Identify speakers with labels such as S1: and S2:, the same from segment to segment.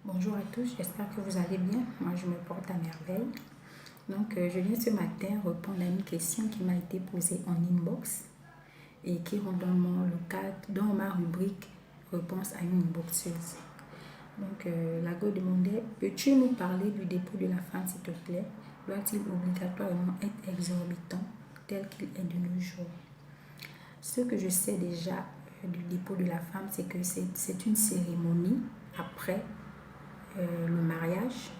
S1: Bonjour à tous, j'espère que vous allez bien. Moi, je me porte à merveille. Donc, je viens ce matin répondre à une question qui m'a été posée en inbox et qui rentre dans ma rubrique réponse à une inboxeuse. Donc, la go demandait, peux-tu nous parler du dépôt de la femme, s'il te plaît? Doit-il obligatoirement être exorbitant tel qu'il est de nos jours? Ce que je sais déjà du dépôt de la femme, c'est que c'est une cérémonie après le mariage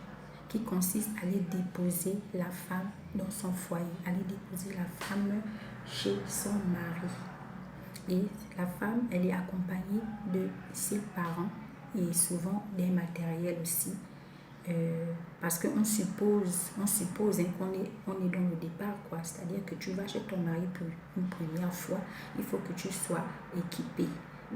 S1: qui consiste à aller déposer la femme dans son foyer, aller déposer la femme chez son mari. Et la femme, elle est accompagnée de ses parents et souvent des matériels aussi. Parce qu'on suppose qu'on est dans le départ, quoi. C'est-à-dire que tu vas chez ton mari pour une première fois, il faut que tu sois équipé.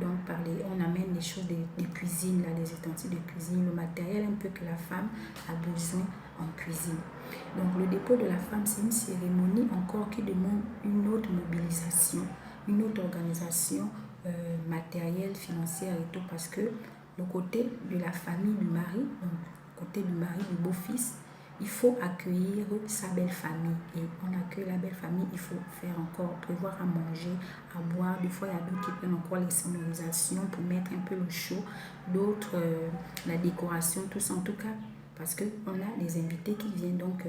S1: Donc, on amène des choses de cuisine, là, des ustensiles de cuisine, le matériel un peu que la femme a besoin en cuisine. Donc, le dépôt de la femme, c'est une cérémonie encore qui demande une autre mobilisation, une autre organisation matérielle, financière et tout, parce que le côté de la famille du mari, donc côté du mari, du beau-fils, il faut accueillir sa belle famille. Et on accueille la belle famille, il faut prévoir à manger, à boire. Des fois, il y a d'autres qui prennent encore les sonorisations pour mettre un peu le chaud. D'autres, la décoration, tout ça. En tout cas, parce qu'on a des invités qui viennent, donc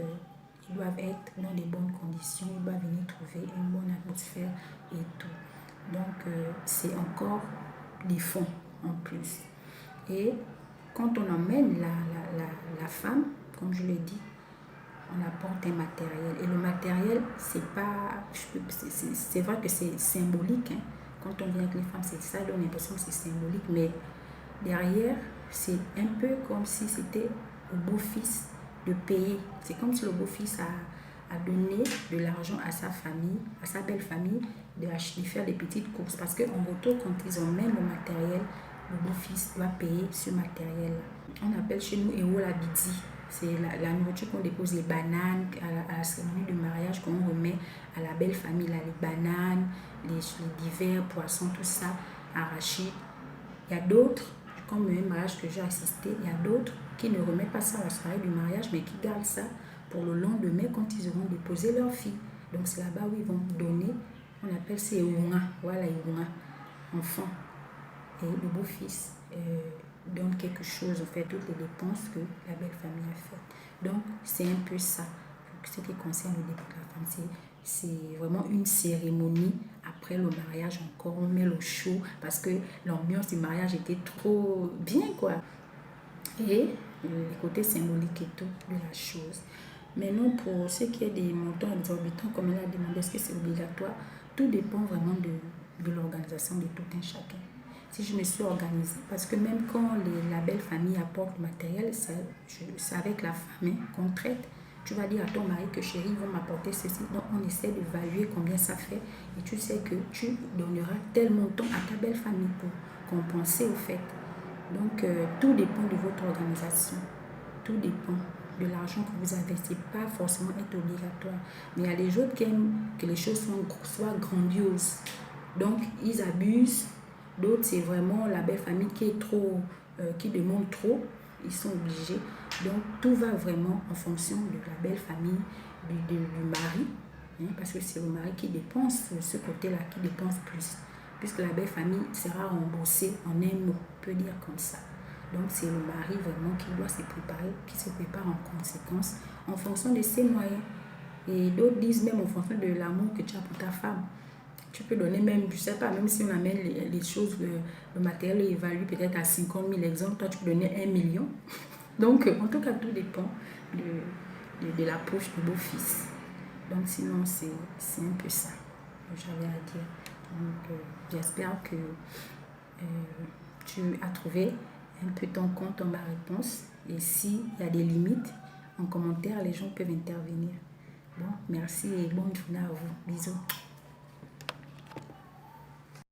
S1: ils doivent être dans des bonnes conditions. Ils doivent venir trouver une bonne atmosphère et tout. Donc, c'est encore des fonds en plus. Et quand on emmène la femme, comme je l'ai dit, on apporte un matériel. Et le matériel, c'est vrai que c'est symbolique. Hein. Quand on vient avec les femmes, c'est ça, on a l'impression que c'est symbolique. Mais derrière, c'est un peu comme si c'était au beau-fils de payer. C'est comme si le beau-fils a donné de l'argent à sa famille, à sa belle famille, de faire des petites courses. Parce qu'en retour, quand ils emmènent le matériel, le beau-fils doit payer ce matériel. On appelle chez nous Ewo la Bidi. C'est la nourriture qu'on dépose, les bananes, à la cérémonie de mariage qu'on remet à la belle famille, là, les bananes, les divers poissons, tout ça, arrachés. Il y a d'autres, comme un mariage que j'ai assisté, il y a d'autres qui ne remettent pas ça à la soirée du mariage, mais qui gardent ça pour le lendemain quand ils auront déposé leur fille. Donc c'est là-bas où ils vont donner, on appelle ça Ewouna, voilà Ewouna, enfant. Et le beau-fils donne quelque chose, en fait, toutes les dépenses que la belle famille a fait. Donc, c'est un peu ça, ce qui concerne le dépôt de la femme. C'est vraiment une cérémonie. Après le mariage encore, on met le chaud parce que l'ambiance du mariage était trop bien, quoi. Et le côté symbolique et tout de la chose. Maintenant, pour ce qui est des montants exorbitants, comme elle a demandé, est-ce que c'est obligatoire? Tout dépend vraiment de l'organisation de tout un chacun. Si je me suis organisée, parce que même quand la belle famille apporte le matériel, c'est avec la femme qu'on traite. Tu vas dire à ton mari que chérie, ils vont m'apporter ceci. Donc, on essaie d'évaluer combien ça fait. Et tu sais que tu donneras tel montant à ta belle famille pour compenser au fait. Donc, tout dépend de votre organisation. Tout dépend de l'argent que vous avez. Ce n'est pas forcément être obligatoire. Mais il y a des autres qui aiment que les choses soient grandioses. Donc, ils abusent. D'autres, c'est vraiment la belle famille qui demande trop. Ils sont obligés. Donc, tout va vraiment en fonction de la belle famille, du mari. Hein, parce que c'est le mari qui dépense, ce côté-là, qui dépense plus. Puisque la belle famille sera remboursée en un mot, on peut dire comme ça. Donc, c'est le mari vraiment qui doit se préparer, qui se prépare en conséquence, en fonction de ses moyens. Et d'autres disent même en fonction de l'amour que tu as pour ta femme. Tu peux donner même, je ne sais pas, même si on amène les choses, le matériel est évalué peut-être à 50 000 exemples, toi tu peux donner 1 million. Donc, en tout cas, tout dépend de la poche du beau-fils. Donc, sinon, c'est un peu ça que j'avais à dire. Donc, j'espère que tu as trouvé un peu ton compte en ma réponse. Et s'il y a des limites, en commentaire, les gens peuvent intervenir. Bon, merci et bonne journée à vous. Bisous.